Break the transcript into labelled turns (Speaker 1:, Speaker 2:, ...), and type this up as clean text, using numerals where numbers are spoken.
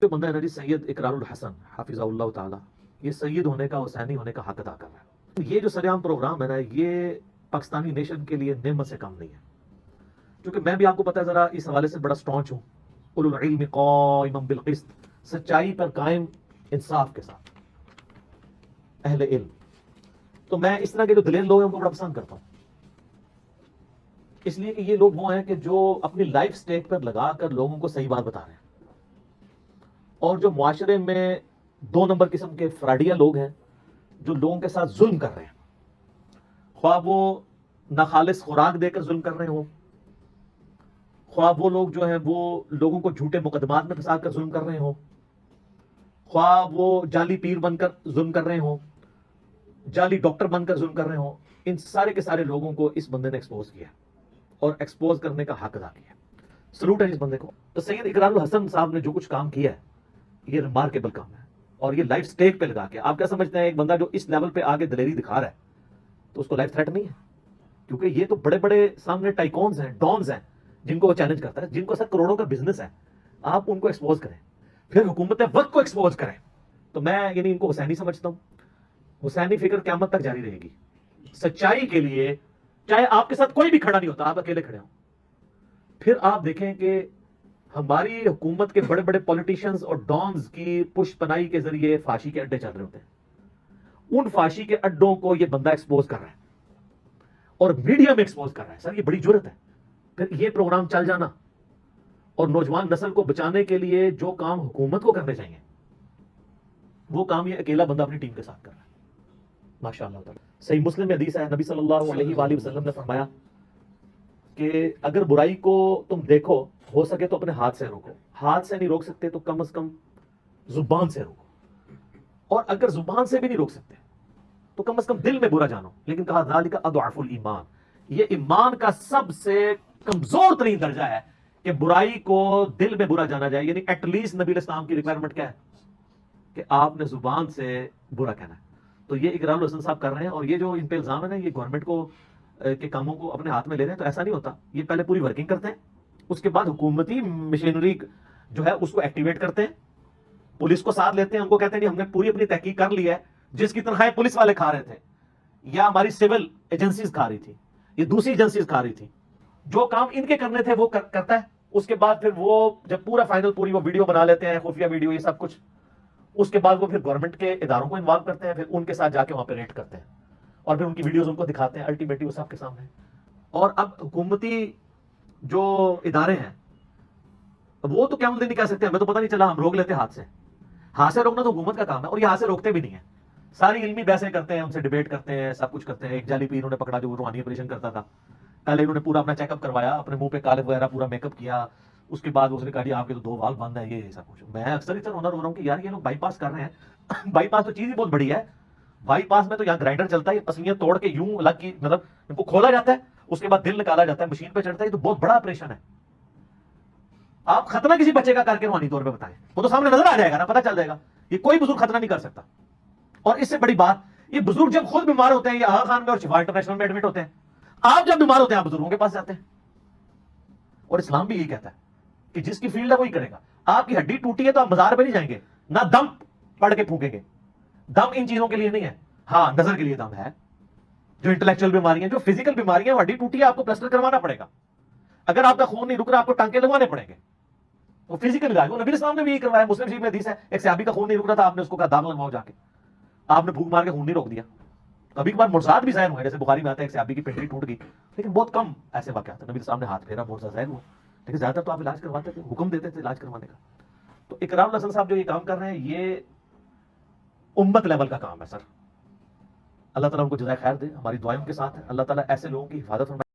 Speaker 1: جو بندہ ہے نا جی سید اقرار الحسن حافظہ اللہ تعالی، یہ سید ہونے کا حسینی ہونے کا حق ادا کر رہا ہے. یہ جو سریعام پروگرام ہے نا یہ پاکستانی نیشن کے لیے نعمت سے کم نہیں ہے. کیونکہ میں بھی آپ کو پتا ہے ذرا اس حوالے سے بڑا اسٹانچ ہوں. اولو العلم قائما بالقسط، سچائی پر قائم انصاف کے ساتھ اہل علم. تو میں اس طرح کے جو دلیل لوگ ہیں ان کو بڑا پسند کرتا ہوں، اس لیے کہ یہ لوگ وہ ہیں کہ جو اپنی لائف سٹیک پر لگا کر لوگوں کو صحیح بات بتا رہے ہیں. اور جو معاشرے میں 2 نمبر قسم کے فراڈیا لوگ ہیں جو لوگوں کے ساتھ ظلم کر رہے ہیں، خواہ وہ ناخالص خوراک دے کر ظلم کر رہے ہوں، خواہ وہ لوگ جو ہیں وہ لوگوں کو جھوٹے مقدمات میں پھنسا کر ظلم کر رہے ہوں، خواہ وہ جعلی پیر بن کر ظلم کر رہے ہوں، جعلی ڈاکٹر بن کر ظلم کر رہے ہوں، ان سارے کے سارے لوگوں کو اس بندے نے ایکسپوز کیا اور ایکسپوز کرنے کا حق ادا کیا. سلوٹ ہے اس بندے کو. تو سید اقرار الحسن صاحب نے جو کچھ کام کیا ہے یہ ریمارکیبل کام ہے، اور یہ لائف سٹیک پہ لگا کے آپ کیا سمجھتے ہیں ایک بندہ جو اس لیول پہ آگے دلیری دکھا رہا ہے تو اس کو لائف تھریٹ نہیں ہے؟ کیونکہ یہ تو بڑے بڑے سامنے ٹائکونز ہیں، ڈونز ہیں جن کو وہ چیلنج کرتا ہے، جن کو سر کروڑوں کا بزنس ہے. آپ ان کو ایکسپوز کریں، پھر حکومت وقت کو ایکسپوز کریں. تو میں یعنی ان کو حسینی سمجھتا ہوں. حسینی فکر قیامت تک جاری رہے گی. سچائی کے لیے چاہے آپ کے ساتھ کوئی بھی کھڑا نہیں ہوتا، آپ اکیلے کھڑے ہوں. پھر آپ دیکھیں کہ ہماری حکومت کے بڑے بڑے پولیٹیشنز اور ڈونز کی پش پنائی کے ذریعے فاشی کے اڈے چل رہے ہوتے ہیں. ان فاشی کے اڈوں کو یہ بندہ ایکسپوز کر رہا ہے اور میڈیا میں ایکسپوز کر رہا ہے. سر یہ بڑی جرت ہے. پھر یہ پروگرام چل جانا اور نوجوان نسل کو بچانے کے لیے جو کام حکومت کو کرنے چاہیے وہ کام یہ اکیلا بندہ اپنی ٹیم کے ساتھ کر رہا ہے. ماشاء اللہ تعالی صحیح مسلم میں حدیث ہے، نبی صلی اللہ علیہ وآلہ وسلم نے فرمایا کہ اگر برائی کو تم دیکھو ہو سکے تو اپنے ہاتھ سے روکو. ہاتھ سے نہیں روک سکتے تو کم از کم زبان سے روکو. اور اگر زبان سے بھی نہیں روک سکتے تو کم از کم دل میں برا جانو. لیکن کہا ذالک اضعف الایمان، یہ ایمان کا سب سے کمزور ترین درجہ ہے کہ برائی کو دل میں برا جانا جائے. یعنی ایٹ لیسٹ نبی علیہ السلام کی ریکوائرمنٹ کیا ہے کہ آپ نے زبان سے برا کہنا ہے. تو یہ اقرار الحسن صاحب کر رہے ہیں، اور یہ جو ان پہ الزام ہے نا یہ گورنمنٹ کو کے کاموں کو اپنے ہاتھ میں لے رہے ہیں. تو ایسا نہیں ہوتا. یہ پہلے پوری ورکنگ کرتے ہیں، اس کے بعد حکومتی مشینری جو ہے اس کو ایکٹیویٹ کرتے ہیں، پولیس کو ساتھ لیتے ہیں، ان کو کہتے ہیں ہم نے پوری اپنی تحقیق کر لی ہے. جس کی تنخواہیں پولیس والے کھا رہے تھے یا ہماری سول ایجنسیز کھا رہی تھی، یہ دوسری ایجنسیز کھا رہی تھی، جو کام ان کے کرنے تھے وہ کرتا ہے. اس کے بعد پھر وہ جب پورا فائنل پوری وہ ویڈیو بنا لیتے ہیں، خفیہ ویڈیو، یہ سب کچھ، اس کے بعد وہ پھر گورنمنٹ کے اداروں کو انوالو کرتے ہیں، پھر ان کے ساتھ جا کے وہاں پہ ریٹ کرتے ہیں اور پھر ان کی ویڈیوز ان کو دکھاتے ہیں. الٹیمیٹلی وہ سب کے سامنے. اور اب حکومتی جو ادارے ہیں وہ تو کیا نہیں کہہ سکتے، ہمیں تو پتہ نہیں چلا، ہم روک لیتے ہاتھ سے. ہاتھ سے روکنا تو حکومت کا کام ہے، اور یہ ہاتھ سے روکتے بھی نہیں ہیں. ساری علمی بحثیں کرتے ہیں، ان سے ڈیبیٹ کرتے ہیں، سب کچھ کرتے ہیں. ایک جعلی پیر انہوں نے پکڑا جو روحانی آپریشن کرتا تھا. پہلے انہوں نے پورا اپنا چیک اپ کروایا، اپنے منہ پہ کالے وغیرہ پورا میک اپ کیا. اس کے بعد اس نے کہا جی آپ کے تو 2 وال بند ہیں، یہ سب کچھ. میں اکثر ہونا رو رہا ہوں کہ یار یہ لوگ بائی پاس کر رہے ہیں. بائی پاس تو چیز ہی بہت بڑی ہے. بائی پاس میں تو یہاں گرائنڈر چلتا ہے، یہ پسلیاں توڑ کے یوں الگ کی مطلب ان کو کھولا جاتا ہے، اس کے بعد دل نکالا جاتا ہے، مشین پہ چڑھتا ہے. یہ تو بہت بڑا آپریشن ہے. آپ ختنہ کسی بچے کا کر کے روحانی طور پہ بتائیں، وہ تو سامنے نظر آ جائے گا نا، پتہ چل جائے گا. یہ کوئی بزرگ ختنہ نہیں کر سکتا. اور اس سے بڑی بات، یہ بزرگ جب خود بیمار ہوتے ہیں یہ آغا خان میں اور شفا انٹرنیشنل میں ایڈمٹ ہوتے ہیں. آپ جب بیمار ہوتے ہیں آپ بزرگوں کے پاس جاتے ہیں. اور اسلام بھی یہی کہتا ہے کہ جس کی فیلڈ ہے وہی کرے گا. آپ کی ہڈی ٹوٹی ہے تو آپ مزار پہ نہیں جائیں گے، نہ دم پڑھ کے پھونکیں گے. دم ان چیزوں کے لیے نہیں ہے. ہاں نظر کے لیے دم ہے. جو انٹلیکچوئل بیماریاں، جو فزیکل بیماریاں، وہ ہڈی ٹوٹی ہے آپ کو پلسٹر کروانا پڑے گا. اگر آپ کا خون نہیں رک رہا آپ کو ٹانکے لگوانے پڑیں گے. وہ فزیکل علاج، وہ نبی اسلام نے بھی یہی کروایا. مسلم شریف میں حدیث ہے ایک صحابی کا خون نہیں رک رہا تھا، آپ نے اس کو کہا داغ لگواؤ جا کے. آپ نے بھوک مار کے خون نہیں روک دیا. کبھی کبھار معجزات بھی ظاہر ہوئے، جیسے بخاری میں آتا ہے ایک صحابی کی پنڈلی ٹوٹ گئی، لیکن بہت کم ایسے واقعات ہیں. نبی اسلام نے ہاتھ پھیرا، معجزہ ظاہر ہوا. لیکن زیادہ تر تو آپ علاج کرواتے تھے، حکم دیتے تھے علاج کروانے کا. تو اقرار الحسن صاحب جو یہ کام کر رہے ہیں یہ امت لیول کا کام ہے سر. اللہ تعالیٰ ان کو جزائے خیر دے. ہماری دعائیں ان کے ساتھ ہیں. اللہ تعالیٰ ایسے لوگوں کی حفاظت فرمائے.